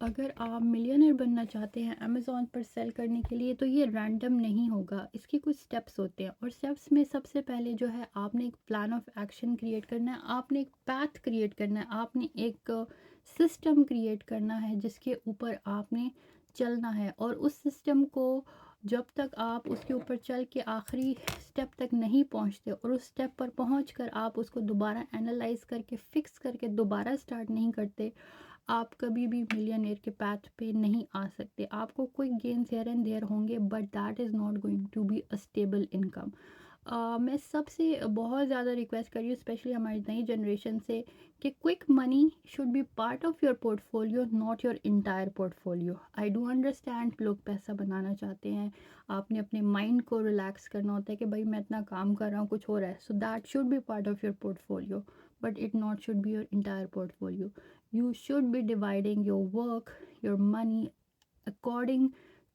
अगर आप मिलियनेयर बनना चाहते हैं अमेज़न पर सेल करने के लिए तो ये रैंडम नहीं होगा, इसके कुछ स्टेप्स होते हैं और स्टेप्स में सबसे पहले जो है आपने एक प्लान ऑफ एक्शन क्रिएट करना है, आपने एक पैथ क्रिएट करना है, आपने एक सिस्टम क्रिएट करना है जिसके ऊपर आपने चलना है और उस सिस्टम को जब तक आप उसके ऊपर चल के आखिरी स्टेप तक नहीं पहुंचते और उस स्टेप पर पहुंचकर आप उसको दोबारा एनालाइज करके फिक्स करके दोबारा स्टार्ट नहीं करते, आप कभी भी मिलियनेयर के पाथ पे नहीं आ सकते। आपको quick gains here and there होंगे but that is not going to be a stable income. मैं सबसे बहुत ज़्यादा रिक्वेस्ट कर रही हूँ स्पेशली हमारी नई जनरेशन से कि quick money should be part of your portfolio, not your entire portfolio. I do understand लोग पैसा बनाना चाहते हैं, आपने अपने माइंड को रिलैक्स करना होता है कि भाई मैं इतना काम कर रहा हूँ कुछ हो रहा है, so that should be part of your portfolio but it not should be your entire portfolio. You should be dividing your work, your money according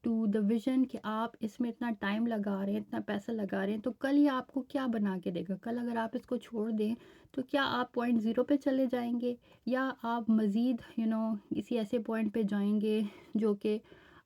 to the vision कि आप इसमें इतना टाइम लगा रहे हैं, इतना पैसा लगा रहे हैं, तो कल ये आपको क्या बना के देगा। कल अगर आप इसको छोड़ दें तो क्या आप पॉइंट ज़ीरो पे चले जाएंगे या आप मज़ीद किसी ऐसे पॉइंट पे जाएंगे जो कि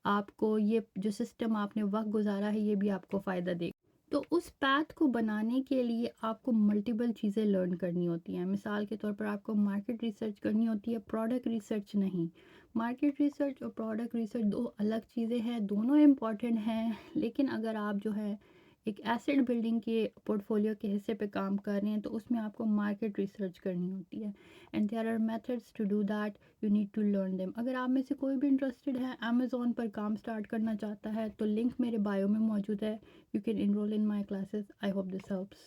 आपको ये जो सिस्टम आपने वक्त गुजारा है ये भी आपको फ़ायदा देगा। तो उस पैथ को बनाने के लिए आपको मल्टीपल चीज़ें लर्न करनी होती हैं। मिसाल के तौर पर आपको मार्केट रिसर्च करनी होती है, प्रोडक्ट रिसर्च नहीं। मार्केट रिसर्च और प्रोडक्ट रिसर्च दो अलग चीज़ें हैं, दोनों इम्पॉर्टेंट हैं, लेकिन अगर आप जो है एक एसेट बिल्डिंग के पोर्टफोलियो के हिस्से पे काम कर रहे हैं तो उसमें आपको मार्केट रिसर्च करनी होती है and there are methods to do that, you need to learn them. अगर आप में से कोई भी इंटरेस्टेड है अमेज़न पर काम स्टार्ट करना चाहता है तो लिंक मेरे बायो में मौजूद है। You can enroll in my classes. I hope this helps.